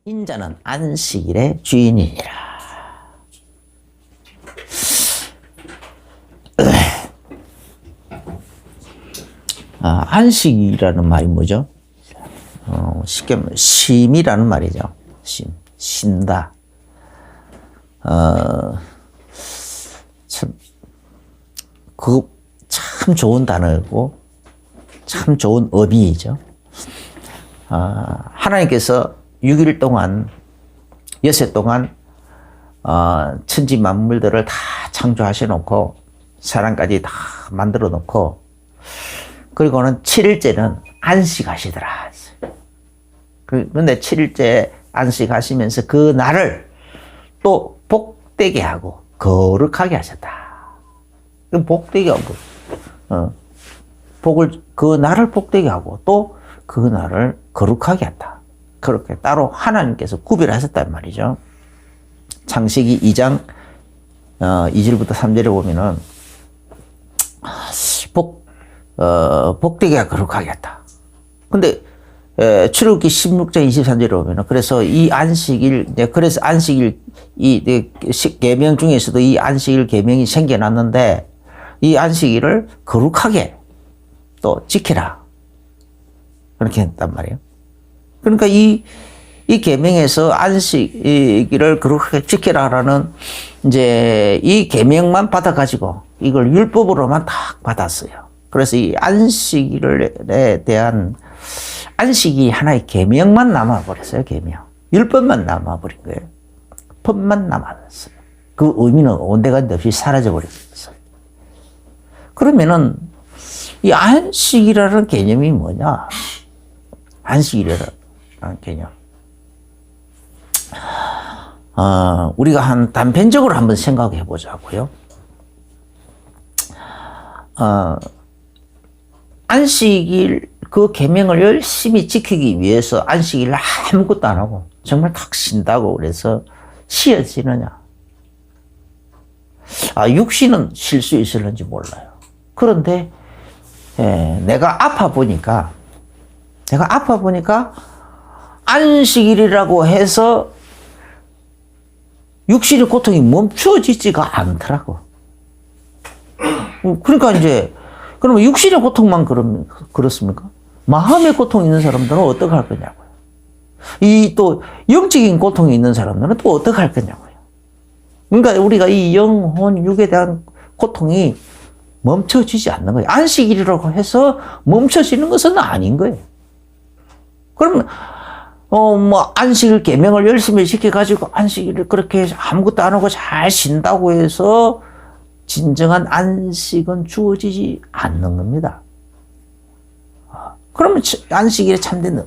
인자는 안식일의 주인이니라. 안식이라는 말이 뭐죠? 쉽게 말하면 쉼이라는 말이죠. 쉰다. 참 좋은 단어고 참 좋은 어미이죠. 하나님께서 6일 동안, 여세 동안 천지 만물들을 다 창조하셔 놓고 사람까지 다 만들어 놓고 그리고는 7일째는 안식하시더라. 그런데 7일째 안식하시면서 그 날을 또 복되게 하고 거룩하게 하셨다. 복되게 하고 그 날을 복되게 하고 또 그 날을 거룩하게 했다. 그렇게 따로 하나님께서 구별하셨단 말이죠. 창세기 2장 2절부터 3절에 보면은 복되게 거룩하게 했다. 근데 출애굽기 16장 23절에 보면은 그래서 이 안식일, 그래서 안식일 이 계명 중에서도 이 안식일 계명이 생겨났는데 이 안식일을 거룩하게 또 지키라. 그렇게 했단 말이에요. 그러니까 이 계명에서 안식일을 거룩하게 지키라라는 이제 이 계명만 받아가지고 이걸 율법으로만 딱 받았어요. 그래서 이 안식일에 대한 안식이 하나의 계명만 남아버렸어요. 계명. 율법만 남아버린 거예요. 법만 남았어요. 그 의미는 온데간데 없이 사라져버렸어요. 그러면은 이 안식이라는 개념이 뭐냐? 안식이라는 개념. 우리가 단편적으로 한번 생각해 보자고요. 안식일 그 계명을 열심히 지키기 위해서 안식일을 아무것도 안 하고 정말 탁 쉰다고 그래서 쉬어지느냐? 육신은 쉴 수 있을는지 몰라요. 그런데 내가 아파 보니까 안식일이라고 해서 육신의 고통이 멈춰지지가 않더라고. 그러니까 이제 그러면 육신의 고통만 그렇습니까? 마음의 고통이 있는 사람들은 어떻게 할 거냐고요. 이 또 영적인 고통이 있는 사람들은 또 어떻게 할 거냐고요. 그러니까 우리가 이 영혼, 육에 대한 고통이 멈춰지지 않는 거예요. 안식일이라고 해서 멈춰지는 것은 아닌 거예요. 그러면 안식일 계명을 열심히 지켜가지고 안식일을 그렇게 아무것도 안 하고 잘 쉰다고 해서 진정한 안식은 주어지지 않는 겁니다. 그러면 안식일에 참된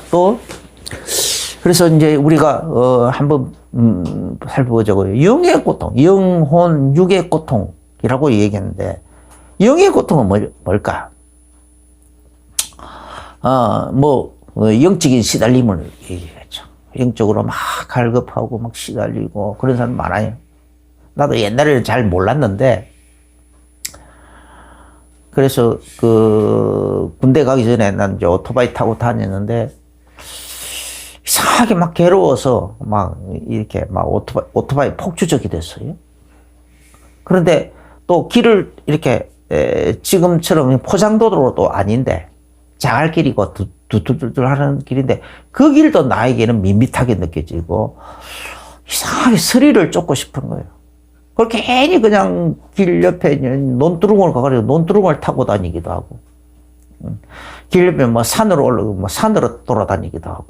또 그래서 이제 우리가 한번 살펴보자고요. 영의 고통, 영혼, 육의 고통이라고 얘기했는데 영의 고통은 뭘까? 영적인 시달림을 얘기했죠. 영적으로 막 갈급하고 막 시달리고 그런 사람 많아요. 나도 옛날에는 잘 몰랐는데, 그래서 군대 가기 전에 난 이제 오토바이 타고 다녔는데, 이상하게 막 괴로워서 막 이렇게 막 오토바이 폭주적이 됐어요. 그런데 또 길을 이렇게 지금처럼 포장도로도 아닌데, 자갈길이고 두툴두툴 하는 길인데, 그 길도 나에게는 밋밋하게 느껴지고, 이상하게 스릴을 쫓고 싶은 거예요. 그렇게 괜히 그냥 길 옆에 논두렁을 가가지고 논두렁을 타고 다니기도 하고, 길 옆에 뭐 산으로 올라가고, 뭐 산으로 돌아다니기도 하고.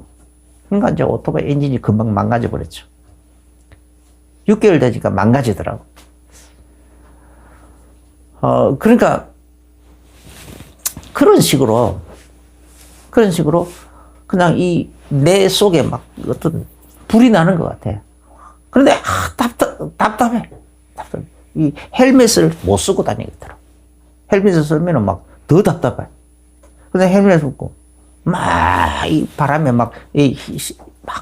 그러니까 이제 오토바이 엔진이 금방 망가져 버렸죠. 6개월 되니까 망가지더라고. 그러니까, 그런 식으로 그냥 이 내 속에 막 어떤 불이 나는 것 같아. 그런데 답답해. 이 헬멧을 못 쓰고 다니겠더라. 헬멧을 쓰면 막 더 답답해. 근데 헬멧을 쓰고 막 이 바람에 막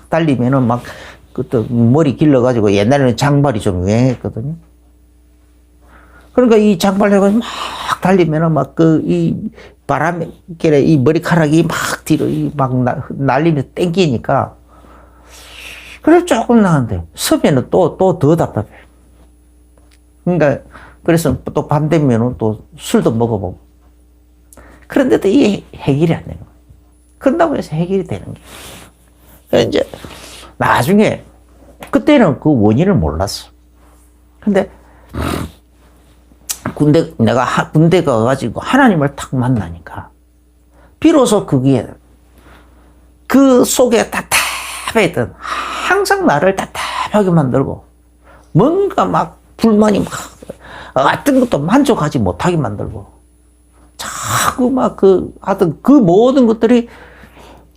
달리면은 막 그때 머리 길러가지고 옛날에는 장발이 좀 유행했거든요. 그러니까 이 장발 해가지고 막 달리면은 막 이 바람길에 이 머리카락이 막 뒤로 막 날리면서 땡기니까 그래 조금 나은데 서면은 또 더 답답해. 그러니까 그래서 또 밤 되면은 또 술도 먹어보고 그런데도 이게 해결이 안 되는 거예요. 그런다고 해서 해결이 되는 게 그래서 이제 나중에 그때는 그 원인을 몰랐어. 근데 내가 군대 가가지고 하나님을 탁 만나니까 비로소 그게 그 속에 답답했던 항상 나를 답답하게 만들고 뭔가 막 불만이 막 어떤 것도 만족하지 못하게 만들고 자꾸 막 하여튼 그 모든 것들이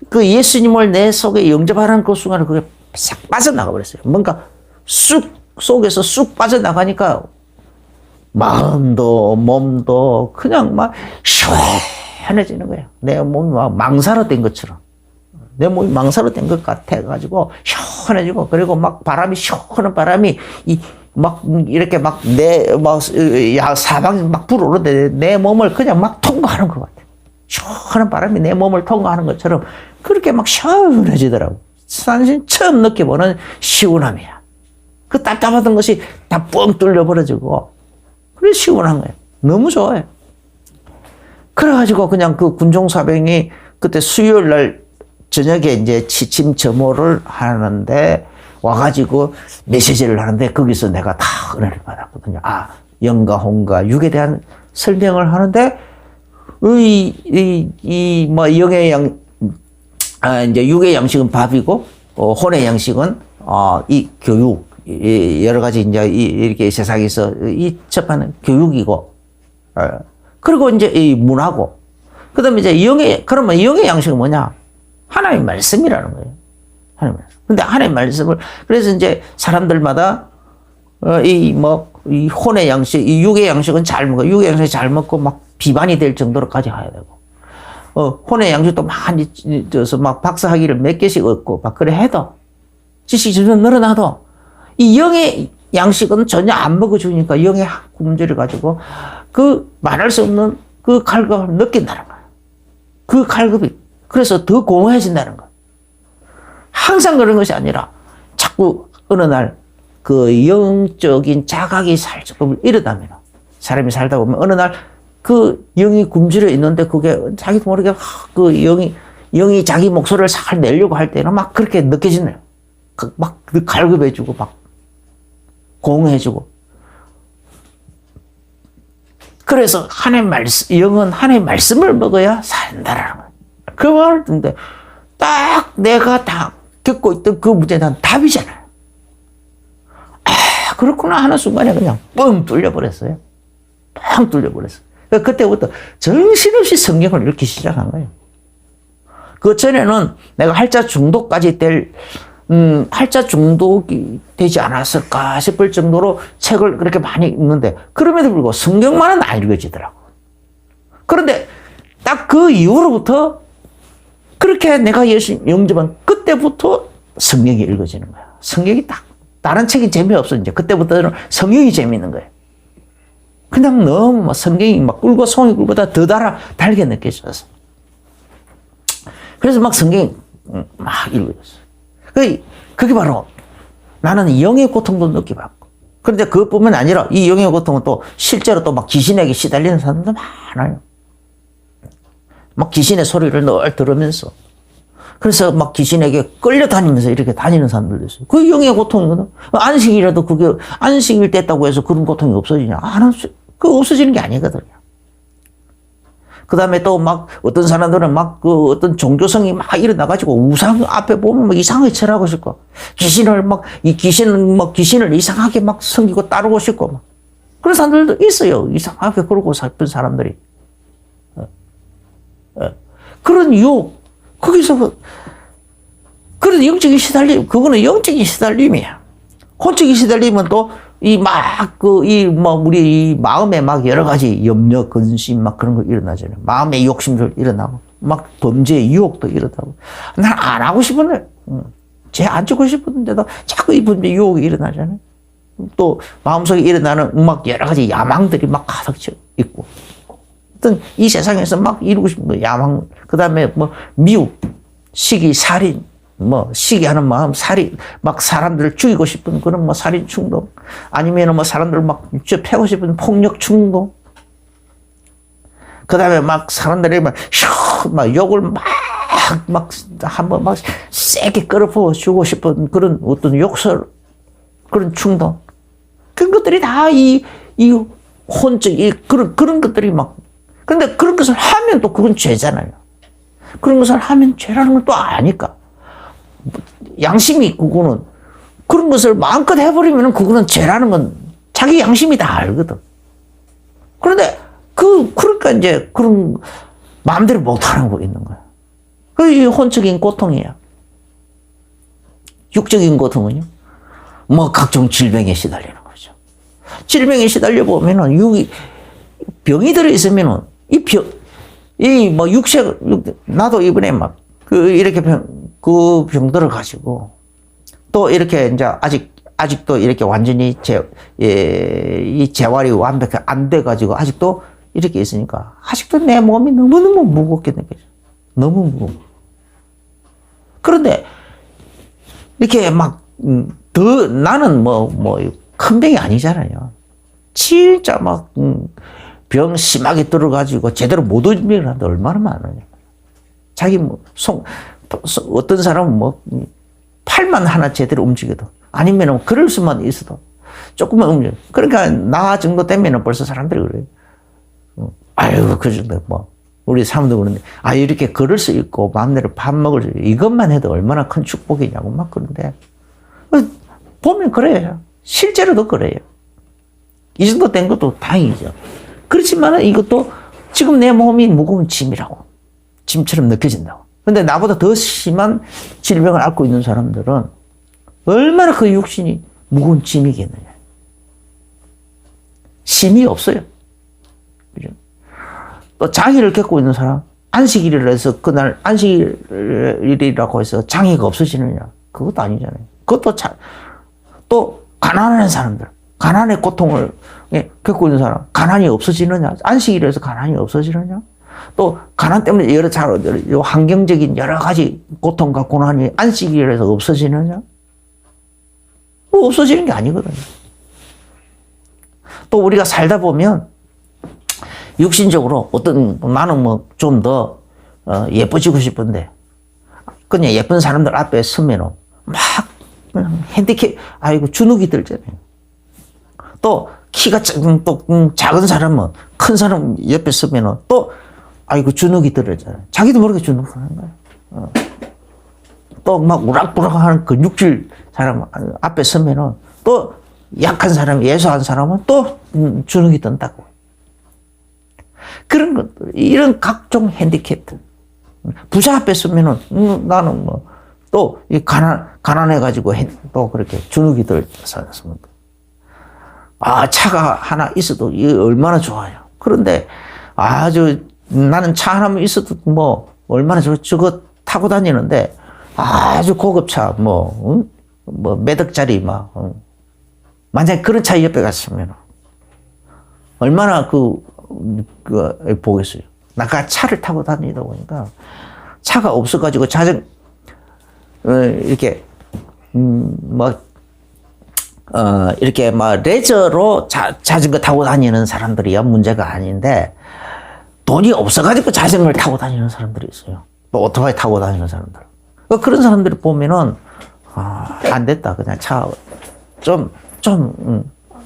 그 예수님을 내 속에 영접하는 그 순간에 그게 싹 빠져나가 버렸어요. 뭔가 속에서 쑥 빠져나가니까 마음도 몸도 그냥 막 시원해지는 거예요. 내 몸이 막 망사로 된 것처럼. 내 몸이 망사로 된 것 같아가지고 시원해지고 그리고 막 바람이 시원한 바람이 막 이렇게 막 사방에 막 불어오는데 내 몸을 그냥 막 통과하는 것 같아요. 시원한 바람이 내 몸을 통과하는 것처럼 그렇게 막 시원해지더라고. 사실 처음 느껴보는 시원함이야. 그 답답하던 것이 다 뻥 뚫려 버려지고 그래 시원한 거예요. 너무 좋아요. 그래가지고 그냥 그 군종사병이 그때 수요일 날 저녁에 이제 취침 점호를 하는데 와가지고 메시지를 하는데 거기서 내가 다 은혜를 받았거든요. 영과 혼과 육에 대한 설명을 하는데 이제 육의 양식은 밥이고 혼의 양식은 이 교육 여러 가지 이제 이렇게 세상에서 접하는 교육이고 그리고 이제 이 문화고 그다음에 이제 그러면 영의 양식은 뭐냐? 하나님의 말씀이라는 거예요. 하나님의 말씀. 근데 하나님의 말씀을 그래서 이제 사람들마다 이 혼의 양식, 이 육의 양식은 잘 먹고 육의 양식 잘 먹고 막 비만이 될 정도로까지 해야 되고 혼의 양식도 많이 져서 막 박사학위를 몇 개씩 얻고 막 그래 해도 지식이 점점 늘어나도 이 영의 양식은 전혀 안 먹어주니까 영의 굶주려 가지고 그 말할 수 없는 그 갈급을 느낀다는 거야. 그 갈급이 그래서 더 공허해진다는 거야. 항상 그런 것이 아니라 자꾸 어느 날 그 영적인 자각이 살짝 일어나면 사람이 살다 보면 어느 날 그 영이 굶주려 있는데 그게 자기도 모르게 그 영이 자기 목소리를 살 내려고 할 때는 막 그렇게 느껴지네요. 막 갈급해지고 막 공허해지고. 그래서 하나님의 말씀, 영은 하나님의 말씀을 먹어야 산다라는 거예요. 그 말을 듣는데 딱 내가 다 겪고 있던 그 문제에 대한 답이잖아요. 그렇구나 하는 순간에 그냥 뻥 뚫려버렸어요. 뻥 뚫려버렸어요. 그때부터 정신없이 성경을 읽기 시작한 거예요. 그 전에는 내가 할자 중독까지 할자 중독이 되지 않았을까 싶을 정도로 책을 그렇게 많이 읽는데 그럼에도 불구하고 성경만은 안 읽어지더라고. 그런데 딱 그 이후로부터 그렇게 내가 예수 영접한 그때부터 성경이 읽어지는 거야. 성경이 딱 다른 책이 재미없어. 이제 그때부터는 성경이 재미있는 거예요. 그냥 너무 막 성경이 막 꿀고 송이 꿀보다 더 달게 느껴져서. 그래서 막 성경이 막 읽어졌어. 그게 바로 나는 영의 고통도 느껴봤고. 그런데 그것뿐만 아니라 이 영의 고통은 또 실제로 또 막 귀신에게 시달리는 사람도 많아요. 막 귀신의 소리를 늘 들으면서. 그래서 막 귀신에게 끌려다니면서 이렇게 다니는 사람들도 있어요. 그 영의 고통이거든. 안식이라도 그게 안식일 됐다고 해서 그런 고통이 없어지냐? 그거 없어지는 게 아니거든요. 그 다음에 또 막 어떤 사람들은 막 그 어떤 종교성이 막 일어나가지고 우상 앞에 보면 막 이상하게 절하고 싶고 귀신을 이상하게 막 섬기고 따르고 싶고 막 그런 사람들도 있어요. 이상하게 그러고 살던 사람들이. 그런 유혹, 거기서 그런 영적인 시달림, 그거는 영적인 시달림이야. 혼적인 시달림은 또 우리 이 마음에 막 여러 가지 염려, 근심 막 그런 거 일어나잖아요. 마음의 욕심도 일어나고, 막 범죄의 유혹도 일어나고. 난 안 하고 싶은데, 죄 안 짓고 싶은데도 자꾸 이 범죄 유혹이 일어나잖아요. 또 마음속에 일어나는 막 여러 가지 야망들이 막 가득 있고. 어떤 이 세상에서 막 이루고 싶은 거, 야망, 그 다음에 뭐, 미움, 시기, 살인, 뭐, 시기하는 마음, 살인, 막 사람들을 죽이고 싶은 그런 뭐 살인 충동, 아니면 뭐 사람들을 막 패고 싶은 폭력 충동, 그 다음에 막 사람들이 막 욕을 막 한번 막 세게 끌어부어 주고 싶은 그런 어떤 욕설, 그런 충동. 그런 것들이 다 이 혼적, 그런 것들이 막. 근데 그런 것을 하면 또 그건 죄잖아요. 그런 것을 하면 죄라는 걸 또 아니까. 양심이 있고, 그거는. 그런 것을 마음껏 해버리면 그거는 죄라는 건 자기 양심이 다 알거든. 그런데 그러니까 이제 그런 마음대로 못하는 거 있는 거야. 그게 혼적인 고통이야. 육적인 고통은요? 뭐 각종 질병에 시달리는 거죠. 질병에 시달려 보면은 병이 들어 있으면은 뭐 나도 이번에 막 이렇게 병들어 가지고 또 이렇게 이제 아직도 이렇게 완전히 이 재활이 완벽하게 안 돼 가지고 아직도 이렇게 있으니까 아직도 내 몸이 너무너무 무겁게 느껴져. 너무 무거워. 그런데 이렇게 막 나는 큰 병이 아니잖아요. 진짜 막 병 심하게 들어가지고 제대로 못 움직이는 사람들 얼마나 많아요. 자기 어떤 사람은 팔만 하나 제대로 움직여도 아니면 그럴 수만 있어도 조금만 움직여. 그러니까 나 정도 되면 벌써 사람들이 그래요. 아유, 그 정도 우리 사람도 그러는데, 이렇게 걸을 수 있고, 마음대로 밥 먹을 수 있고, 이것만 해도 얼마나 큰 축복이냐고 막 그런데, 보면 그래요. 실제로도 그래요. 이 정도 된 것도 다행이죠. 그렇지만 이것도 지금 내 몸이 무거운 짐이라고. 짐처럼 느껴진다고. 근데 나보다 더 심한 질병을 앓고 있는 사람들은 얼마나 그 육신이 무거운 짐이겠느냐. 힘이 없어요. 그죠? 또 장애를 겪고 있는 사람, 안식일을 해서 그날 안식일이라고 해서 장애가 없어지느냐? 그것도 아니잖아요. 그것도 또 가난한 사람들, 가난의 고통을 겪고 있는 사람, 가난이 없어지느냐? 안식일에서 가난이 없어지느냐? 또 가난 때문에 여러 환경적인 여러 가지 고통과 고난이 안식일에서 없어지느냐? 없어지는 게 아니거든요. 또 우리가 살다 보면 육신적으로 나는 좀 더 예뻐지고 싶은데 그냥 예쁜 사람들 앞에 서면은 막 핸디캡 주눅이 들잖아요. 또 키가 작은 사람은 큰 사람 옆에 서면은 또 주눅이 들잖아요. 자기도 모르게 주눅하는 거예요. 또 막 우락부락하는 근육질 사람 앞에 서면은 또 약한 사람, 예수한 사람은 또 주눅이 든다고. 그런 것들, 이런 각종 핸디캡들. 부자 앞에 서면은 나는 또 가난해가지고 또 그렇게 주눅이 들어서 차가 하나 있어도 이게 얼마나 좋아요. 그런데 나는 차 하나만 있어도 얼마나 저거 타고 다니는데 아주 고급차 몇 억짜리 만약에 그런 차 옆에 갔으면 얼마나 보겠어요. 나가 차를 타고 다니다 보니까 차가 없어가지고 이렇게 이렇게 레저로 자전거 타고 다니는 사람들이야 문제가 아닌데 돈이 없어가지고 자전거를 타고 다니는 사람들이 있어요. 또 오토바이 타고 다니는 사람들. 그런 사람들을 보면은 안 됐다. 그냥 차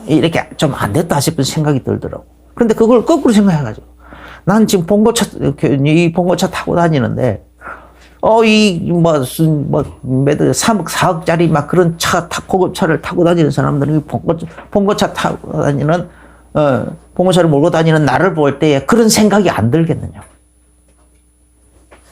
이렇게 좀 안 됐다 싶은 생각이 들더라고. 그런데 그걸 거꾸로 생각해가지고 난 지금 이 봉고차 타고 다니는데 무슨 3억, 4억짜리 막 그런 고급차를 타고 다니는 사람들은 봉고차 타고 다니는 봉고차를 몰고 다니는 나를 볼 때에 그런 생각이 안 들겠느냐.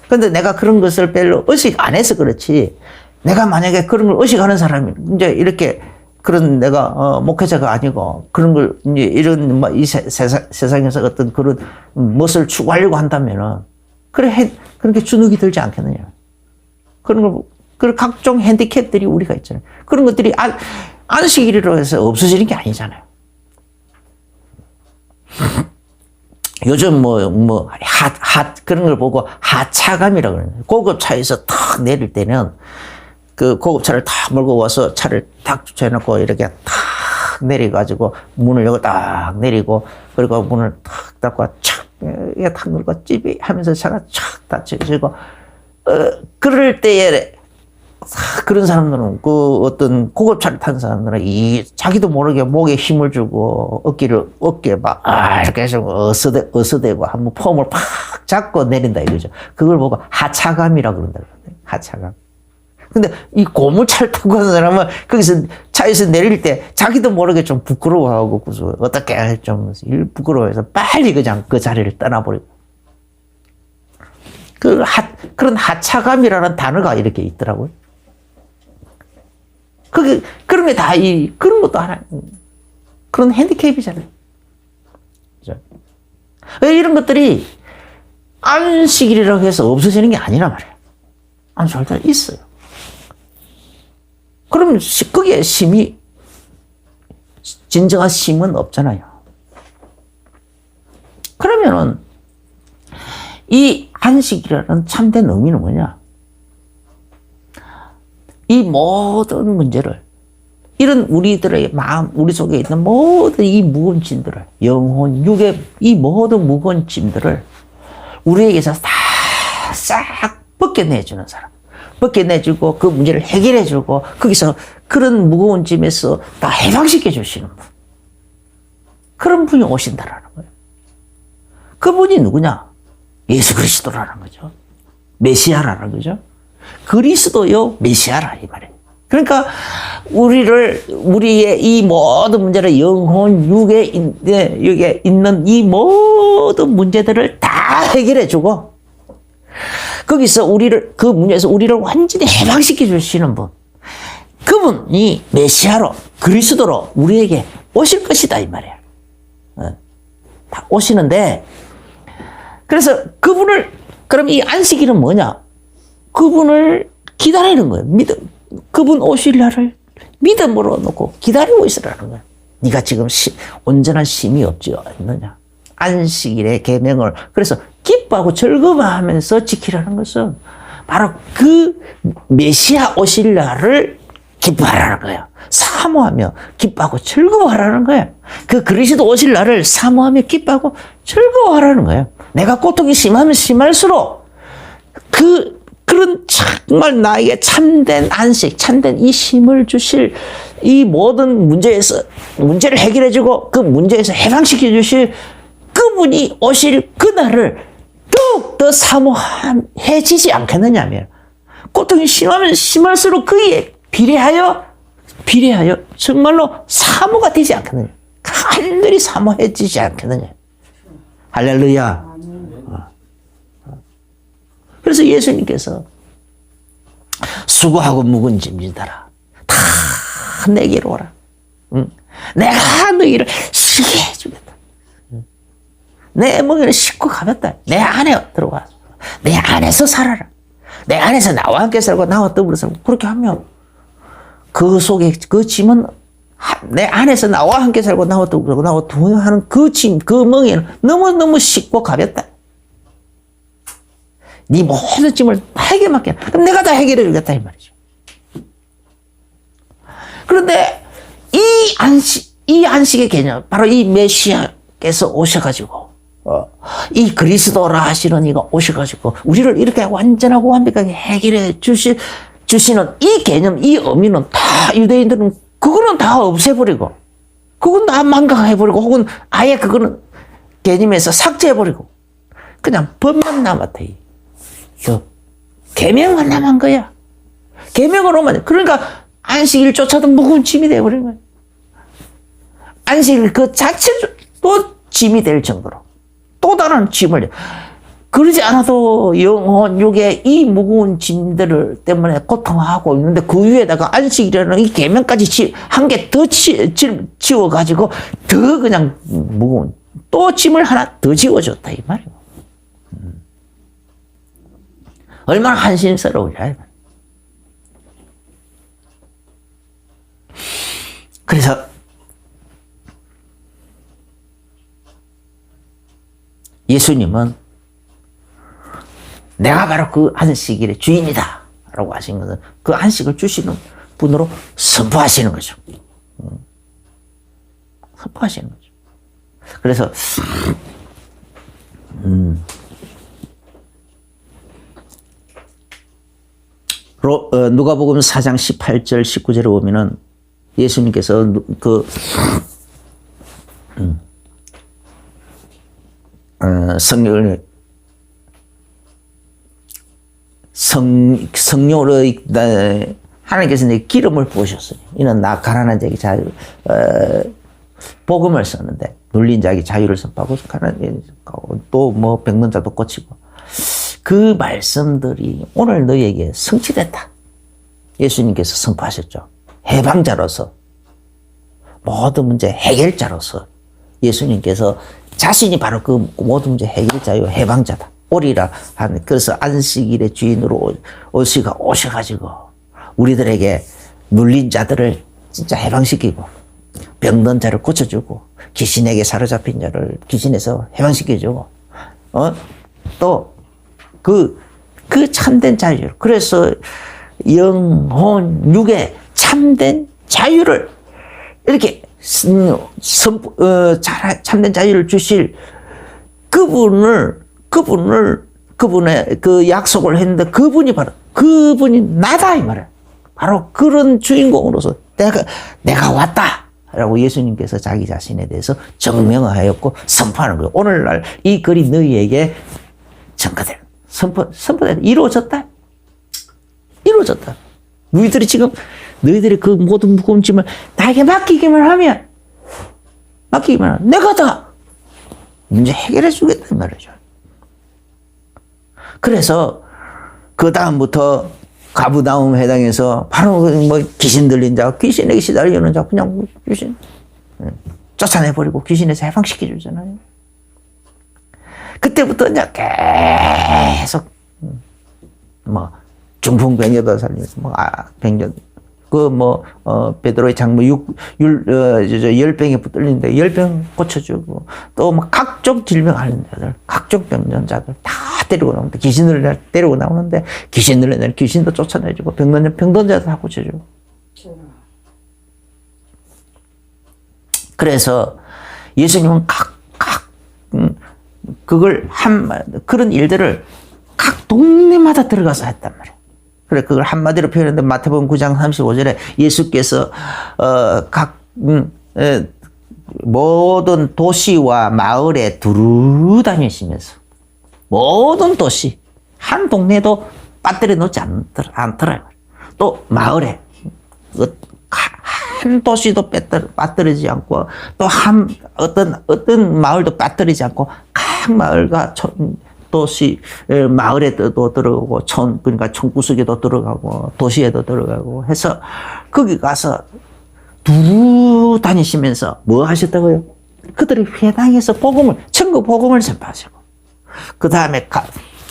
근데 내가 그런 것을 별로 의식 안 해서 그렇지, 내가 만약에 그런 걸 의식하는 사람이 이제 이렇게 그런 내가 목회자가 아니고 그런 걸 이제 이런 이 세상에서 어떤 그런 무엇을 추구하려고 한다면은 그렇게 주눅이 들지 않겠느냐. 그런 각종 핸디캡들이 우리가 있잖아요. 그런 것들이 안식일로 해서 없어지는 게 아니잖아요. 요즘 그런 걸 보고 하차감이라고 그러는 거예요. 고급차에서 탁 내릴 때는 그 고급차를 탁 몰고 와서 차를 탁 주차해놓고 이렇게 탁 내려가지고 문을 열고 딱 내리고 그리고 문을 탁 닫고 착 이게 탁 누르고 찌비 하면서 차가 착 닫혀지고 그럴 때에 그런 사람들은 그 어떤 고급차를 탄 사람들은 이 자기도 모르게 목에 힘을 주고 어깨에 막 이렇게 해서 어서대고 한번 폼을 팍 잡고 내린다 이거죠. 그걸 보고 하차감이라고 그런다. 하차감. 근데 이 고무차를 타고 가는 사람은 거기서 차에서 내릴 때 자기도 모르게 좀 부끄러워하고 어떻게 좀 부끄러워해서 빨리 그냥 그 자리를 떠나버리고 그런 하차감이라는 단어가 이렇게 있더라고요. 그런 게 다 그런 것도 하나 그런 핸디캡이잖아요. 그죠? 이런 것들이 안식일이라고 해서 없어지는 게 아니란 말이에요. 절대 있어요. 그럼 거기에 진정한 쉼은 없잖아요. 그러면은 이 안식이라는 참된 의미는 뭐냐? 이 모든 문제를, 이런 우리들의 마음, 우리 속에 있는 모든 이 무거운 짐들을, 영혼, 육의 이 모든 무거운 짐들을 우리에게서 다 싹 벗겨내주는 사람. 벗겨내주고 그 문제를 해결해주고 거기서 그런 무거운 짐에서 다 해방시켜 주시는 분. 그런 분이 오신다라는 거예요. 그분이 누구냐? 예수 그리스도라는 거죠. 메시아라는 거죠. 그리스도요 메시아라 이 말이에요. 그러니까 우리의 이 모든 문제를 영혼, 육에 여기에 있는 이 모든 문제들을 다 해결해주고 거기서 그 문제에서 우리를 완전히 해방시켜 주시는 분. 그분이 메시아로 그리스도로 우리에게 오실 것이다 이 말이에요. 다 오시는데 그래서 그럼 이 안식일은 뭐냐? 그분을 기다리는 거예요. 그분 오실 날을 믿음으로 놓고 기다리고 있으라는 거예요. 네가 지금 온전한 쉼이 없지 않느냐? 안식일의 계명을 그래서 기뻐하고 즐거워하면서 지키라는 것은 바로 그 메시아 오실 날을 기뻐하라는 거예요. 사모하며 기뻐하고 즐거워하라는 거예요. 그 그리스도 오실 날을 사모하며 기뻐하고 즐거워하라는 거예요. 내가 고통이 심하면 심할수록 그런 정말 나에게 참된 안식, 참된 이 쉼을 주실 이 모든 문제를 해결해주고 그 문제에서 해방시켜 주실 그분이 오실 그날을 더욱더 사모해지지 않겠느냐면 고통이 심하면 심할수록 그에 비례하여 정말로 사모가 되지 않겠느냐. 간절히 사모해지지 않겠느냐. 할렐루야. 그래서 예수님께서 수고하고 묵은 짐지더라. 다 내게로 오라. 내가 너희를 쉬게 해주겠다. 내 멍에를 싣고 가볍다. 내 안에 들어와. 내 안에서 살아라. 내 안에서 나와 함께 살고 나와 더불어 살고 그렇게 하면 그 속에 그 짐은 내 안에서 나와 함께 살고 나와 더불어 나와 동행하는 그 짐, 그 멍에는 너무너무 쉽고 가볍다. 네 모든 짐을 나에게 맡겨. 그럼 내가 다 해결해 주겠다 이 말이죠. 그런데 이 안식의 개념, 바로 이 메시아께서 오셔가지고 이 그리스도라 하시는 이가 오셔가지고 우리를 이렇게 완전하고 완벽하게 해결해 주시는 이 개념, 이 의미는 다 유대인들은 그거는 다 없애버리고 그건 다 망각해버리고 혹은 아예 그거는 개념에서 삭제해버리고 그냥 법만 남았다. 계명만 남은 거야. 계명으로만. 그러니까 안식일조차도 무거운 짐이 되어버린 거야. 안식일 그 자체도 짐이 될 정도로 또 다른 짐을. 그러지 않아도 영혼, 육의 이 무거운 짐들 때문에 고통하고 있는데 그 위에다가 안식이라는 이 계명까지 한 개 더 지워가지고 더 그냥 무거운 또 짐을 하나 더 지워줬다 이 말이에요. 얼마나 한심스러우냐. 그래서 예수님은 내가 바로 그 안식일의 주인이다 라고 하신 것은 그 안식을 주시는 분으로 선포하시는 거죠. 선포하시는 거죠. 그래서 누가복음 4장 18절 19절에 보면은 예수님께서 성령으로 하나님께서 내 기름을 부으셨어요. 이는 나 가난한 자에게 자유, 복음을 썼는데 눌린 자에게 자유를 선포하고 또 뭐 병든 자도 고치고 그 말씀들이 오늘 너희에게 성취됐다. 예수님께서 선포하셨죠. 해방자로서 모든 문제 해결자로서 예수님께서 자신이 바로 그 모든 문제 해결자요 해방자다. 오리라 하는 그래서 안식일의 주인으로 오셔가지고 우리들에게 눌린 자들을 진짜 해방시키고 병든 자를 고쳐주고 귀신에게 사로잡힌 자를 귀신에서 해방시켜주고 또 그 참된 자유 그래서 영혼 육의 참된 자유를 이렇게 참된 자유를 주실 그분의 그 약속을 했는데 그분이 나다 이 말이야. 바로 그런 주인공으로서 내가 왔다 라고 예수님께서 자기 자신에 대해서 증명하였고 선포하는 거예요. 오늘날 이 글이 너희에게 전가될 선포된 이루어졌다. 너희들이 그 모든 무거운 짐을 나에게 맡기기만 하면 내가 다 문제 해결해 주겠단 말이죠. 그래서 그 다음부터 가브나움 회당에서 바로 뭐 귀신 들린 자, 귀신에게 시달리는 자 그냥 귀신 쫓아내버리고 귀신에서 해방시켜 주잖아요. 그때부터 이제 계속 뭐 중풍병에도 살리면서 병전 베드로의 장모 열병에 붙들리는데 열병 고쳐주고 또 뭐 각종 질병 앓는 자들, 각종 병전자들 다 데리고 나오는데 귀신을 데리고 나오는데 귀신을 귀신도 쫓아내주고 병전자도 다 고쳐주고. 그래서 예수님은 그런 일들을 각 동네마다 들어가서 했단 말이에요. 그래, 그걸 한마디로 표현했는데 마태복음 9장 35절에 예수께서, 모든 도시와 마을에 두루 다니시면서 모든 도시, 한 동네도 빠뜨려 놓지 않더라고요. 또 마을에, 한 도시도 빠뜨리지 않고 또 어떤 마을도 빠뜨리지 않고 각 마을과 도시 마을에도 들어가고 그러니까 촌구석에도 들어가고 도시에도 들어가고 해서 거기 가서 두루 다니시면서 뭐 하셨다고요? 그들이 회당에서 천국 복음을 전파하시고 그 다음에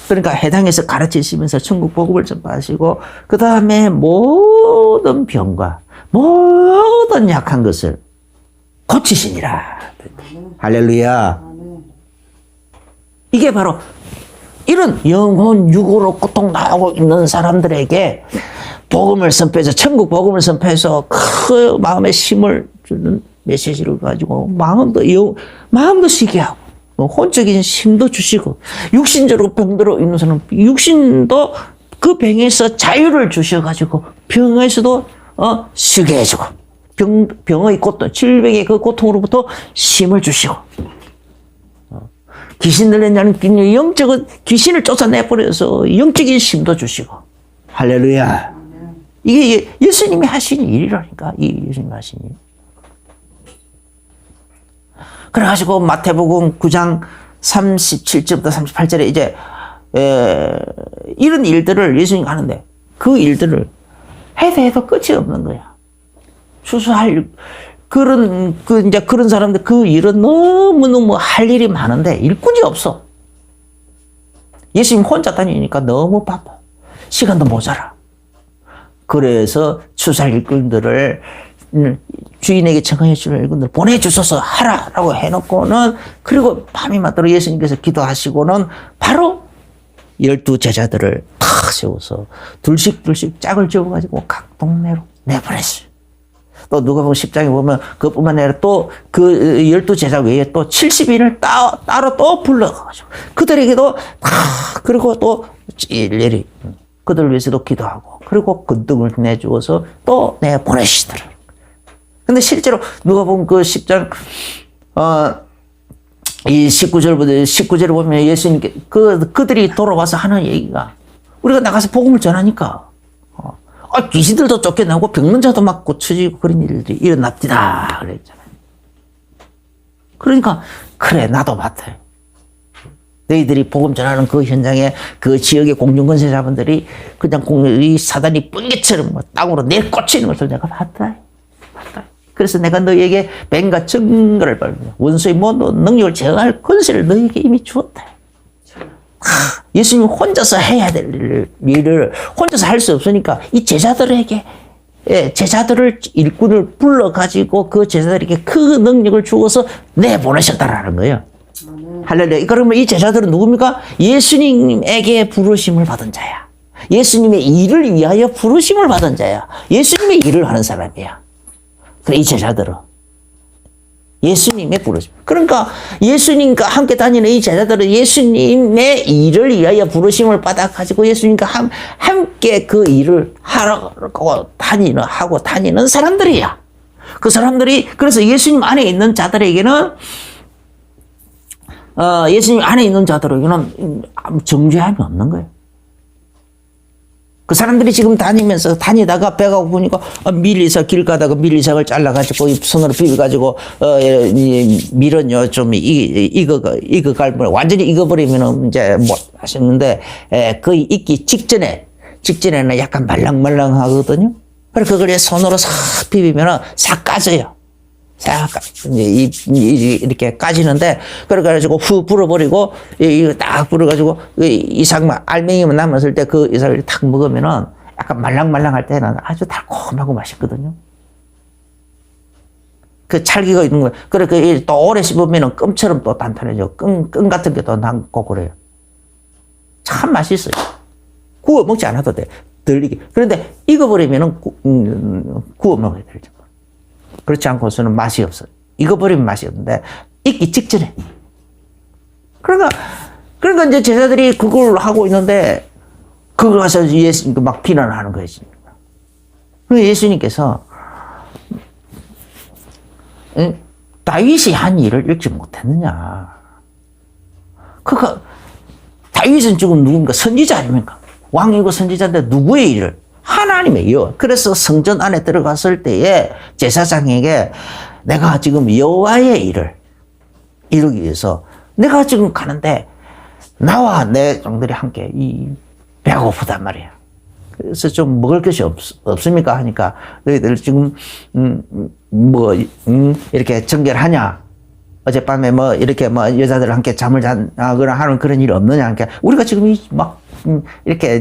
그러니까 회당에서 가르치시면서 천국 복음을 전파하시고 그 다음에 모든 병과 모든 약한 것을 고치시니라. 할렐루야. 이게 바로 이런 영혼 육으로 고통당하고 있는 사람들에게 복음을 선포해서 천국 복음을 선포해서 그 마음에 힘을 주는 메시지를 가지고 마음도 쉬게 하고 혼적인 힘도 주시고 육신적으로 병들어 있는 사람 육신도 그 병에서 자유를 주셔가지고 병에서도 쉬게 해주고 병의 고통 질병의 그 고통으로부터 힘을 주시고 귀신 들린 자는 영적인 귀신을 쫓아내버려서 영적인 힘도 주시고 할렐루야. 이게 예수님이 하신 일이라니까. 이 예수님이 하신 일. 그래가지고 마태복음 9장 37절부터 38절에 이제 이런 일들을 예수님이 하는데 그 일들을 해도 끝이 없는 거야. 수수할 그런 사람들 그 일은 너무너무 할 일이 많은데 일꾼이 없어. 예수님 혼자 다니니까 너무 바빠. 시간도 모자라. 그래서 추살 일꾼들을 주인에게 청하여 주는 일꾼들 보내주소서 하라라고 해놓고는, 그리고 밤이 맞도록 예수님께서 기도하시고는 바로 12 제자들을 탁 세워서 둘씩 짝을 지어가지고 각 동네로 내보냈어요. 또 누가복음 10장에 보면 그뿐만 아니라 또 그 12 제자 외에 또 70인을 따로 또 불러가지고 그들에게도 다, 그리고 또 일일이 그들을 위해서도 기도하고, 그리고 근등을 내주어서 또 내보내시더라. 근데 실제로 누가복음 그 10장 이 19절을 보면 예수님께 그들이 돌아와서 하는 얘기가, 우리가 나가서 복음을 전하니까 귀신들도 쫓겨나고 병든 자도 막 고쳐지고 그런 일들이 일어납니다 그랬잖아요. 그러니까 그래, 나도 맡아요. 너희들이 복음 전하는 그 현장에 그 지역의 공중권세자분들이 그냥 이 사단이 뻥개처럼 땅으로 내꽂히는 것을 내가 봤다. 그래서 내가 너희에게 뱀과 증거를 발견해 원수의 모든 능력을 제어할 권세를 너희에게 이미 주었다. 예수님 혼자서 해야 될 일을 혼자서 할 수 없으니까 이 제자들에게, 제자들을 일꾼을 불러가지고 그 제자들에게 그 능력을 주어서 내보내셨다라는 거예요. 할렐루야. 그러면 이 제자들은 누굽니까? 예수님에게 부르심을 받은 자야. 예수님의 일을 위하여 부르심을 받은 자야. 예수님의 일을 하는 사람이야. 그래, 이 제자들은 예수님의 부르심. 그러니까 예수님과 함께 다니는 이 제자들은 예수님의 일을 위하여 부르심을 받아가지고 예수님과 함께 그 일을 하고 다니는 사람들이야. 그 사람들이, 그래서 예수님 안에 있는 자들에게는 정죄함이 없는 거예요. 그 사람들이 지금 다니다가 배가 고프니까 밀리사 길 가다가 밀리삭을 잘라가지고 손으로 비벼가지고 밀은요 좀 익어 갈면 완전히 익어버리면은 이제 못 하셨는데, 그 익기 직전에는 약간 말랑말랑하거든요. 그래서 그걸 손으로 싹 비비면은 싹 까져요. 이렇게 까지는데, 그래가지고 후 불어버리고, 이거 딱 불어가지고, 이삭만, 알맹이만 남았을 때 그 이삭을 탁 먹으면은 약간 말랑말랑할 때는 아주 달콤하고 맛있거든요. 그 찰기가 있는 거예요. 그래, 또 오래 씹으면은 껌처럼 또 단단해져. 껌 같은 게 또 남고 그래요. 참 맛있어요. 구워 먹지 않아도 돼. 덜 익게. 그런데 익어버리면은 구워 먹어야 되죠. 그렇지 않고서는 맛이 없어요. 익어버리면 맛이 없는데, 익기 직전에. 그러니까 이제 제자들이 그걸 하고 있는데, 그걸 가서 예수님 막 비난하는 거예요. 예수님께서, 다윗이 한 일을 읽지 못했느냐. 다윗은 지금 누굽니까? 선지자 아닙니까? 왕이고 선지자인데 누구의 일을? 하나님의 여. 그래서 성전 안에 들어갔을 때에 제사장에게 내가 지금 여호와의 일을 이루기 위해서 내가 지금 가는데 나와 내 종들이 함께 배가 고프단 말이야. 그래서 좀 먹을 것이 없습니까? 하니까 너희들 지금 이렇게 정결하냐? 어젯밤에 이렇게 여자들 함께 잠을 자거나 하는 그런 일이 없느냐? 그러니까 우리가 지금 이렇게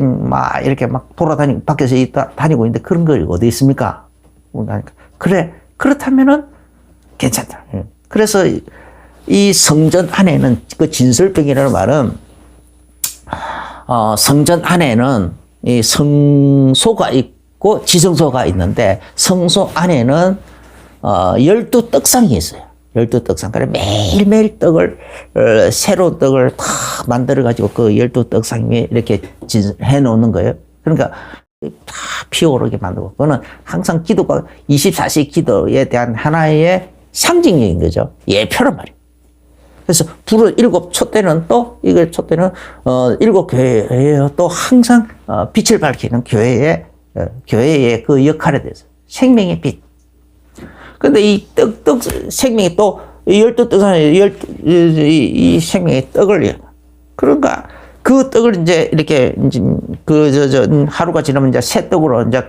돌아다니고, 밖에서 다니고 있는데 그런 거 어디 있습니까? 그래, 그렇다면은 괜찮다. 그래서 이 성전 안에는, 그 진설병이라는 말은, 성전 안에는 이 성소가 있고 지성소가 있는데, 성소 안에는, 12 떡상이 있어요. 12 떡상. 그래, 매일매일 새로운 떡을 다 만들어가지고 그 12 떡상 위에 이렇게 해놓는 거예요. 그러니까 다 피어오르게 만들고, 그거는 항상 기도가 24시 기도에 대한 하나의 상징적인 거죠. 예표란 말이에요. 그래서 불을 7 촛대는 또, 이걸 촛대는, 7 교회에 또 항상, 빛을 밝히는 교회의 그 역할에 대해서. 생명의 빛. 근데 이 생명이 또, 12떡 안에, 이 생명의 떡을, 그러니까 그 떡을 이제 이렇게, 하루가 지나면 이제 새 떡으로 이제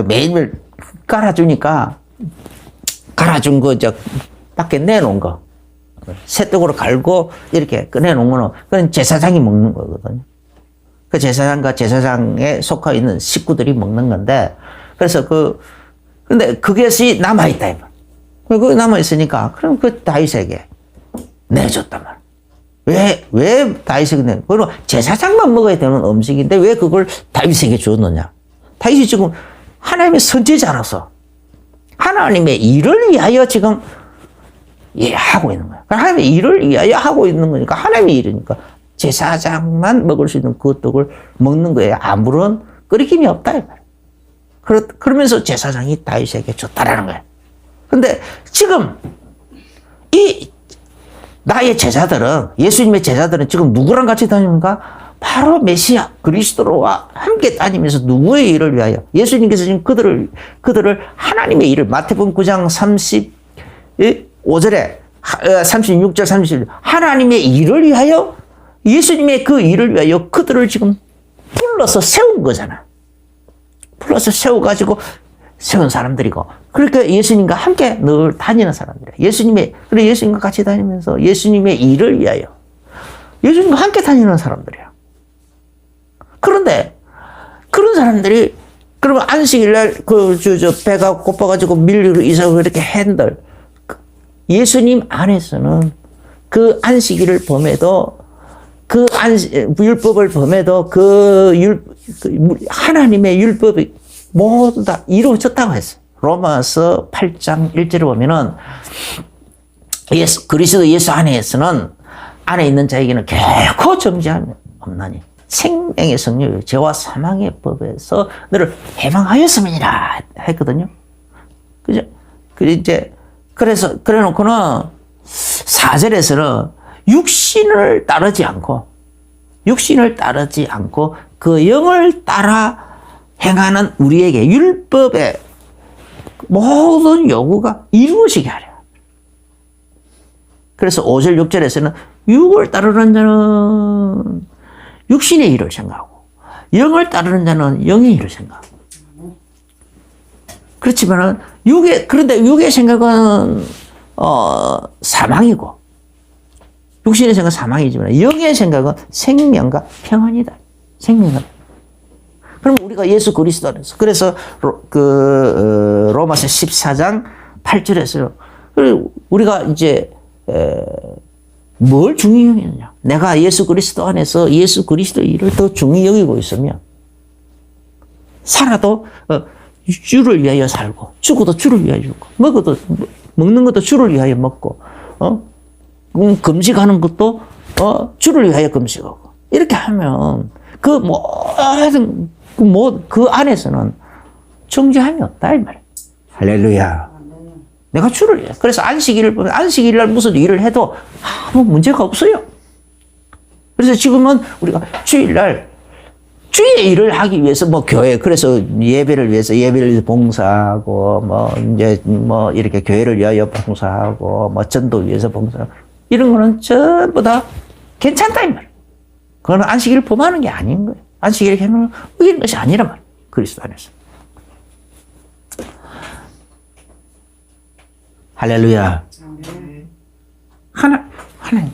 매일매일 깔아주니까, 갈아준 거, 밖에 내놓은 거. 새 떡으로 갈고 이렇게 꺼내놓은 거는, 그건 제사장이 먹는 거거든요. 그 제사장과 제사장에 속해 있는 식구들이 먹는 건데, 그래서 근데 그것이 남아있다. 이 말. 그거 남아있으니까, 그럼 그 다윗에게 내줬단 말. 왜 다윗에게 내? 그리고 제사장만 먹어야 되는 음식인데 왜 그걸 다윗에게 줬느냐? 다윗이 지금 하나님의 선지자라서 하나님의 일을 위하여 지금 하고 있는 거야. 하나님의 일을 위하여 하고 있는 거니까 하나님의 일이니까 제사장만 먹을 수 있는 그 떡을 먹는 거에 아무런 끓임이 없다. 그러면서 제사장이 다윗에게 줬다라는 거야. 근데 지금 이 나의 제자들은, 예수님의 제자들은 지금 누구랑 같이 다닙니까? 바로 메시아 그리스도와 함께 다니면서 누구의 일을 위하여? 예수님께서 지금 그들을 하나님의 일을, 마태복음 9장 35절에 36절 37절 하나님의 일을 위하여, 예수님의 그 일을 위하여 그들을 지금 불러서 세운 거잖아. 불러서 세워가지고 세운 사람들이고, 그러니까 예수님과 함께 늘 다니는 사람들이야. 그래 예수님과 같이 다니면서 예수님의 일을 위하여 예수님과 함께 다니는 사람들이야. 그런데 그런 사람들이 그러면 안식일날 배가 고파가지고 밀리로 이사고 이렇게 한들, 예수님 안에서는 그 안식일을 범해도, 그 율법을 범해도 하나님의 율법이 모두 다 이루어졌다고 했어요. 로마서 8장 1절에 보면은 그리스도 예수 안에서는, 안에 있는 자에게는 결코 정죄함이 없나니 생명의 성령 죄와 사망의 법에서 너를 해방하였음이니라 했거든요. 그죠? 그래서 그래놓고는 4절에서는 육신을 따르지 않고 그 영을 따라 행하는 우리에게 율법의 모든 요구가 이루어지게 하려. 그래서 5절 6절에서는 육을 따르는 자는 육신의 일을 생각하고 영을 따르는 자는 영의 일을 생각하고. 그렇지만은 그런데 육의 생각은 사망이고, 육신의 생각은 사망이지만 영의 생각은 생명과 평안이다. 그럼 우리가 예수 그리스도 안에서, 그래서 로마서 14장 8절에서 우리가 이제 뭘 중요히 여기느냐? 내가 예수 그리스도 안에서 예수 그리스도의 일을 더 중요히 여기고 있으면 살아도 주를 위하여 살고, 죽어도 주를 위하여 죽고, 먹는 것도 주를 위하여 먹고, 금식하는 것도 주를 위하여 금식하고, 이렇게 하면 그 안에서는 정죄함이 없다 이 말이야. 할렐루야. 내가 주를 위해. 그래서 안식일을 보면 안식일날 무슨 일을 해도 아무 문제가 없어요. 그래서 지금은 우리가 주일날 주의 일을 하기 위해서 교회, 그래서 예배를 위해서 봉사하고 이렇게 교회를 위하여 봉사하고 전도 위해서 봉사하고, 이런 거는 전부 다 괜찮다 이 말이야. 그거는 안식일을 범하는 게 아닌 거예요. 안식일을 해놓은 의인 것이 아니란 말이에요. 그리스도 안에서. 할렐루야. 하나님.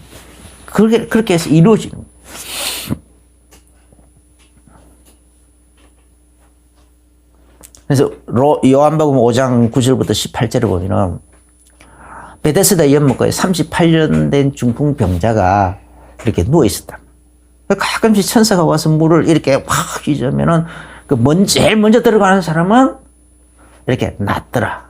그렇게 해서 이루어지는 거예요. 그래서 요한복음 5장 9절부터 18절을 보면은 베데스다 연못가에 38년 된 중풍병자가 이렇게 누워 있었다. 가끔씩 천사가 와서 물을 이렇게 확 휘저으면은 제일 먼저 들어가는 사람은 이렇게 낫더라.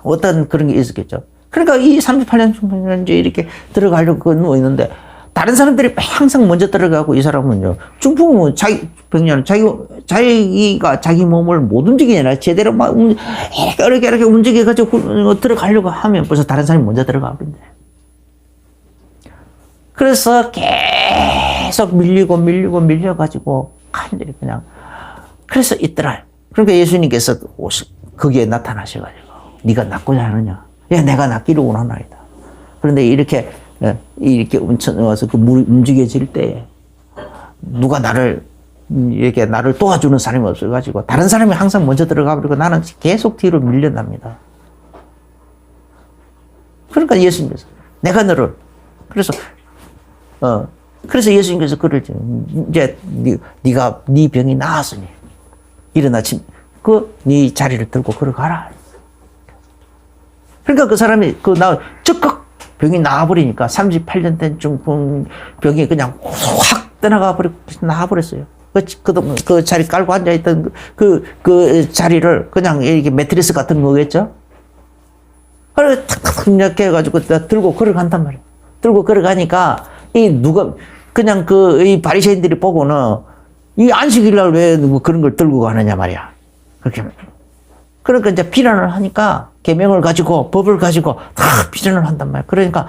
어떤 그런 게 있었겠죠. 그러니까 이 38년 중풍병자 이렇게 들어가려고 누워 있는데, 다른 사람들이 항상 먼저 들어가고 이 사람은요, 중풍은 병자는 자기가 자기 몸을 못 움직이냐, 제대로 막 이렇게 움직여가지고 들어가려고 하면 벌써 다른 사람이 먼저 들어가 버린대. 그래서 계속 밀려가지고 간절히 그냥, 그래서 있더라. 그러니까 예수님께서 거기에 나타나셔가지고 네가 낫고자 하느냐? 야, 내가 낫기를 원하나이다. 그런데 이렇게 와서 그 물이 움직여질 때 누가 나를 도와주는 사람이 없어가지고 다른 사람이 항상 먼저 들어가 버리고 나는 계속 뒤로 밀려납니다. 그러니까 예수님께서 내가 너를, 그래서 예수님께서 그를 이제 네가 네 병이 나았으니 일어나 네 자리를 들고 걸어가라. 그러니까 그 사람이 적극 병이 나와버리니까 38년 된 중풍병이 그냥 확 떠나가 버리고 나와버렸어요. 그 자리 깔고 앉아있던 그 자리를 그냥 이렇게 매트리스 같은 거겠죠? 그래서 탁탁 이렇게 해가지고 들고 걸어간단 말이에요. 들고 걸어가니까 그냥 이 바리새인들이 보고는 이 안식일날 왜 그런 걸 들고 가느냐 말이야. 그렇게. 그러니까 이제 비난을 하니까 계명을 가지고 법을 가지고 다 비난을 한단 말이야. 그러니까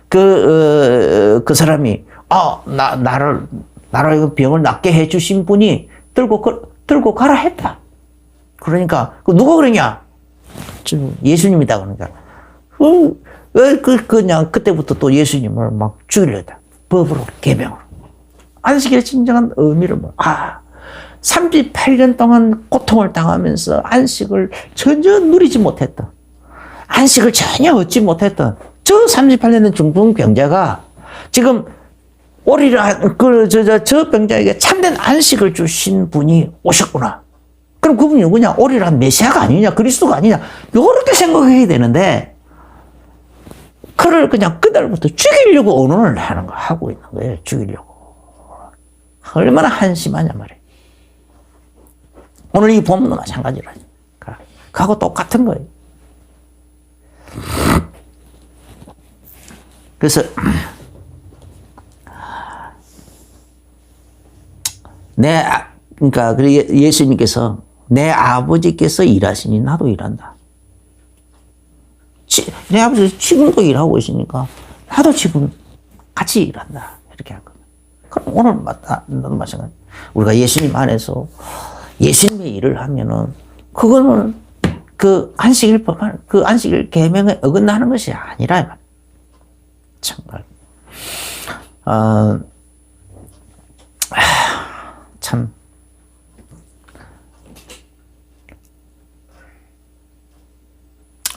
그 사람이 나를 병을 낫게 해주신 분이 들고 가라 했다. 그러니까 누가 그러냐? 예수님이다. 그러니까 그냥 그때부터 또 예수님을 막 죽이려 했다. 법으로 계명으로. 안식일의 진정한 의미를 38년 동안 고통을 당하면서 안식을 전혀 누리지 못했던, 안식을 전혀 얻지 못했던 저 38년 된 중풍병자가 지금 오리라 저 병자에게 참된 안식을 주신 분이 오셨구나. 그럼 그분이 누구냐? 오리란 메시아가 아니냐? 그리스도가 아니냐? 이렇게 생각해야 되는데 그를 그냥 그날부터 죽이려고 언론을 하고 있는 거예요. 죽이려고. 얼마나 한심하냐 말이에요. 오늘 이 본문도 마찬가지로 그하고 똑같은 거예요. 그래서 그러니까 예수님께서 내 아버지께서 일하시니 나도 일한다. 내 아버지 지금도 일하고 있으니까 나도 지금 같이 일한다. 이렇게 할 거예요. 그럼 오늘 나도 마찬가지. 우리가 예수님 안에서 예수님의 일을 하면은 그거는 그 안식일 계명에 어긋나는 것이 아니라 정말 참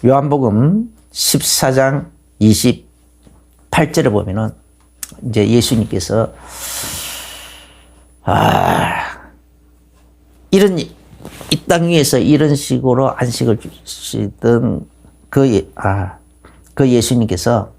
요한복음 14장 28절에 보면은 이제 예수님께서 이 땅 위에서 이런 식으로 안식을 주시던 그 예수님께서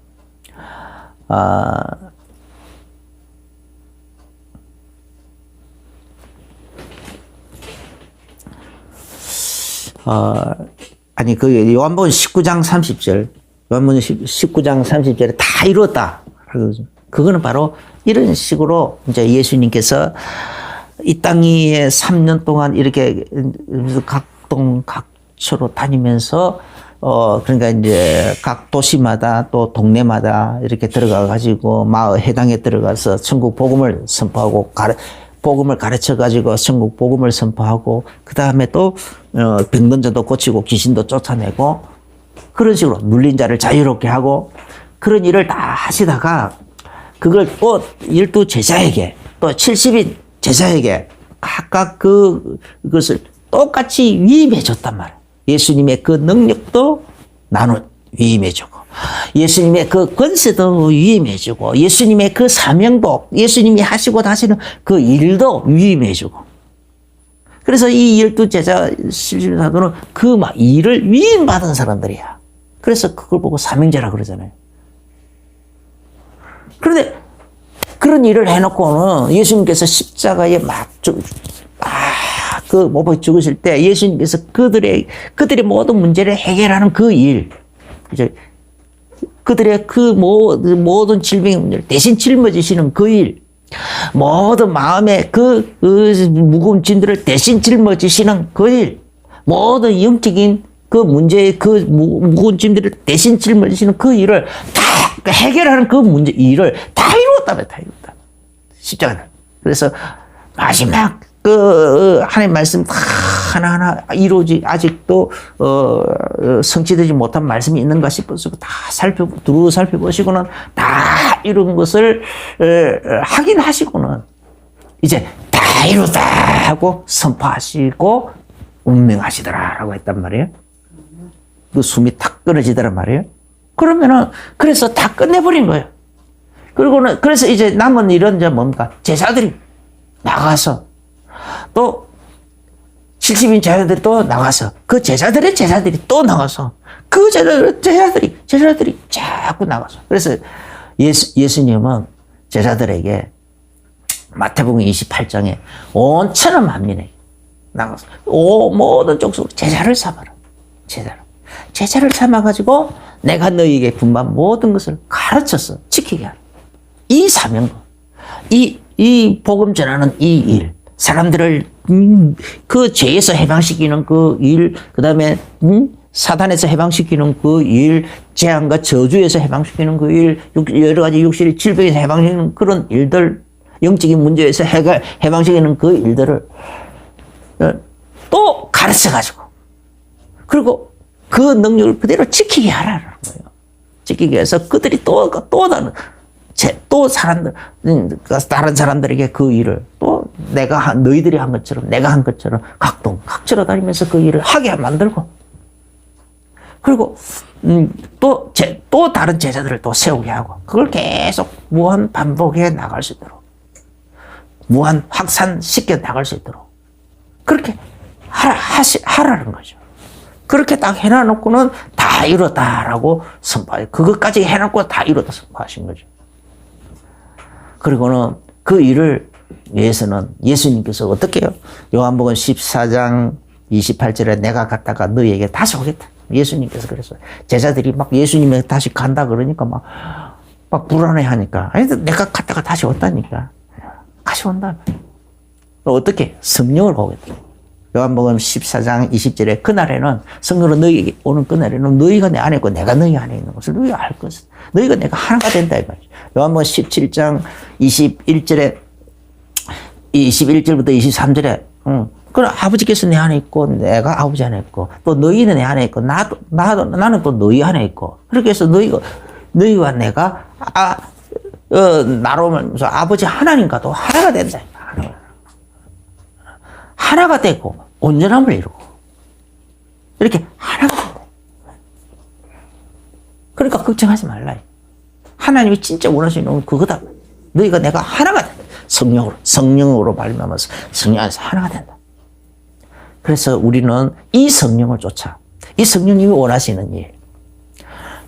그 요한복음 19장 30절, 요한복음 19장 30절에 다 이루었다. 그거는 바로 이런 식으로 이제 예수님께서 이 땅 위에 3년 동안 이렇게 각동 각처로 다니면서 그러니까 이제 각 도시마다 또 동네마다 이렇게 들어가 가지고 마을 해당에 들어가서 천국 복음을 선포하고 복음을 가르쳐 가지고 천국 복음을 선포하고 그 다음에 또 병든 자도 고치고 귀신도 쫓아내고 그런 식으로 눌린 자를 자유롭게 하고 그런 일을 다 하시다가 그걸 또 12 제자에게 또 70인 제자에게 각각 그것을 똑같이 위임해 줬단 말이에요. 예수님의 그 능력도 나는 위임해 주고 예수님의 그 권세도 위임해 주고 예수님의 그 사명도 예수님이 하시고 하시는 그 일도 위임해 주고 그래서 이 12 제자 사도는 그 일을 위임받은 사람들이야. 그래서 그걸 보고 사명자라 그러잖아요. 그런데 그런 일을 해놓고는 예수님께서 십자가에 못 죽으실 때 예수님께서 그들의 모든 문제를 해결하는 그 일, 이제 그들의 그 모든 질병의 문제를 대신 짊어지시는 그 일, 모든 마음의 그 무거운 짐들을 대신 짊어지시는 그 일, 모든 영적인 그 문제의 그 무거운 짐들을 대신 짊어지시는 그 일을 다 해결하는 그 일을 다 이루었다며, 다 이루었다. 십자가는. 그래서 마지막 하나님 말씀 다 하나하나 아직도 성취되지 못한 말씀이 있는가 싶어서 다 두루 살펴보시고는 다 이룬 것을 확인하시고는 이제 다 이루었다 하고 선포하시고 운명하시더라라고 했단 말이에요. 그 숨이 탁 끊어지더란 말이에요. 그러면은 그래서 다 끝내버린 거예요. 그리고는 그래서 이제 남은 일은 이제 뭡니까? 제자들이 나가서 또 70인 제자들이 또 나가서 그 제자들의 제자들이 또 나가서 그 제자들이 자꾸 나가서 그래서 예수님은 제자들에게 마태복음 28장에 온 천하 만민에게 나가서 모든 족속으로 제자를 삼아라. 제자를 삼아가지고 내가 너희에게 분반 모든 것을 가르쳐서 지키게 하라. 이 사명, 이 복음 전하는 이 일, 사람들을 그 죄에서 해방시키는 그 일, 그 다음에 사단에서 해방시키는 그 일, 재앙과 저주에서 해방시키는 그 일, 여러 가지 육신의 질병에서 해방시키는 그런 일들, 영적인 문제에서 해방시키는 그 일들을 또 가르쳐가지고 그리고 그 능력을 그대로 지키게 하라는 거예요. 지키게 해서 그들이 또 다른 사람들에게 그 일을 또 너희들이 한 것처럼 내가 한 것처럼 각처로 다니면서 그 일을 하게 만들고 그리고 또 다른 제자들을 또 세우게 하고 그걸 계속 무한 반복해 나갈 수 있도록 무한 확산시켜 나갈 수 있도록 그렇게 하라는 거죠. 그렇게 딱 해놔놓고는 다 이뤘다라고 선포해요. 그것까지 해놓고 다 이뤘다 선포하신 거죠. 그리고는 그 일을 위해서는 예수님께서 어떻게 해요? 요한복음 14장 28절에 내가 갔다가 너희에게 다시 오겠다. 예수님께서 그랬어요. 제자들이 막 예수님에게 다시 간다 그러니까 막 불안해 하니까. 아니, 내가 갔다가 다시 온다니까. 다시 온다. 어떻게? 성령을 오겠다. 요한복음 14장 20절에 그날에는 성령으로 너희에게 오는 그날에는 너희가 내 안에 있고 내가 너희 안에 있는 것을 너희가 알 것이다. 너희가 내가 하나가 된다 이 말이죠. 요한복음 17장 21절에 21절부터 23절에 그럼 아버지께서 내 안에 있고 내가 아버지 안에 있고 또 너희는 내 안에 있고 나는 또 너희 안에 있고 그렇게 해서 너희와 내가 나로 말면서 아버지 하나님과도 하나가 된다. 하나가 되고 온전함을 이루고 이렇게 하나가 된다. 그러니까 걱정하지 말라. 하나님이 진짜 원하시는 건 그거다. 너희가 내가 하나가 된다. 성령으로 발명하면서 성령 안에서 하나가 된다. 그래서 우리는 이 성령을 쫓아 이 성령님이 원하시는 일,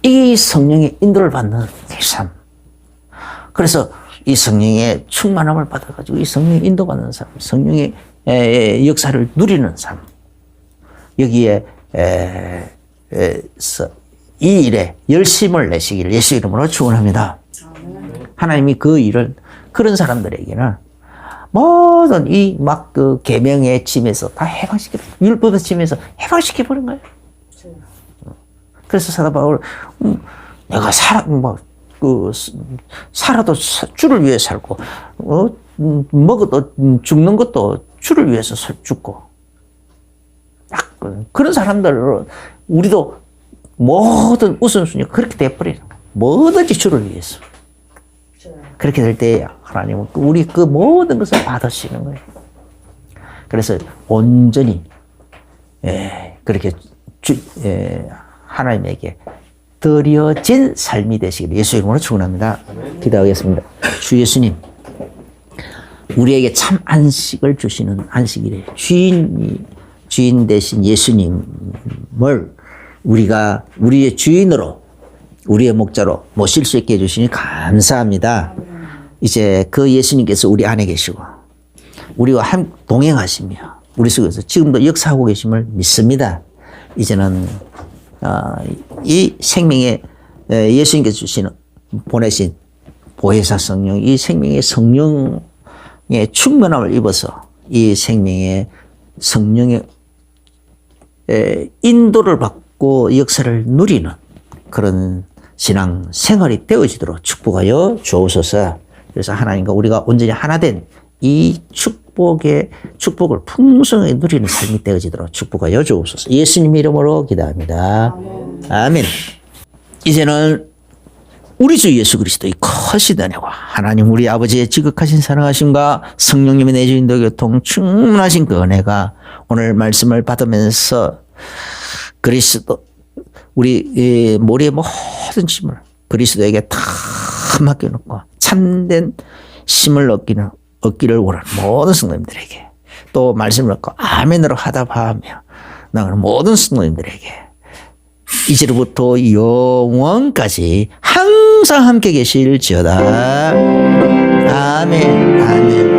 이 성령의 인도를 받는 삶. 그래서 이 성령의 충만함을 받아가지고 이 성령의 인도받는 삶, 성령의 역사를 누리는 삶. 여기에 이 일에 열심을 내시기를 예수 이름으로 축원합니다. 하나님이 그 일을 그런 사람들에게는 모든 이 막 그 계명의 짐에서 다 율법의 짐에서 해방시켜 버린 거예요. 그래서 사도 바울 내가 살아도 주를 위해 살고 먹어도 죽는 것도 주를 위해서 죽고 그런 사람들은 우리도 모든 우선순위가 그렇게 돼버리는 거예요. 뭐든지 주를 위해서. 그렇게 될 때 하나님은 우리 그 모든 것을 받으시는 거예요. 그래서 온전히 그렇게 하나님에게 드려진 삶이 되시기를 예수 이름으로 축원합니다. 기도하겠습니다. 주 예수님, 우리에게 참 안식을 주시는 안식일에 주인 되신 예수님을 우리가 우리의 주인으로 우리의 목자로 모실 수 있게 해주시니 감사합니다. 이제 그 예수님께서 우리 안에 계시고 우리와 동행하시며 우리 속에서 지금도 역사하고 계심을 믿습니다. 이제는 이 생명의 예수님께서 보내신 보혜사 성령, 이 생명의 성령의 충만함을 입어서 이 생명의 성령의 인도를 받고 역사를 누리는 그런 신앙 생활이 되어지도록 축복하여 주옵소서. 그래서 하나님과 우리가 온전히 하나 된 이 축복을 풍성하게 누리는 삶이 되어지도록 축복하여 주옵소서. 예수님 이름으로 기도합니다. 아멘. 이제는 우리 주 예수 그리스도의 크신 은혜와 하나님 우리 아버지의 지극하신 사랑하심과 성령님의 내주인도 교통 충만하신 그 은혜가 오늘 말씀을 받으면서 그리스도 우리 머리의 모든 짐을 그리스도에게 다 맡겨놓고 참된 힘을 얻기를 원하는 모든 성도님들에게 또 말씀을 듣고 아멘으로 하다 하며 나는 모든 성도님들에게 이제로부터 영원까지 항상 함께 계실지어다. 아멘, 아멘.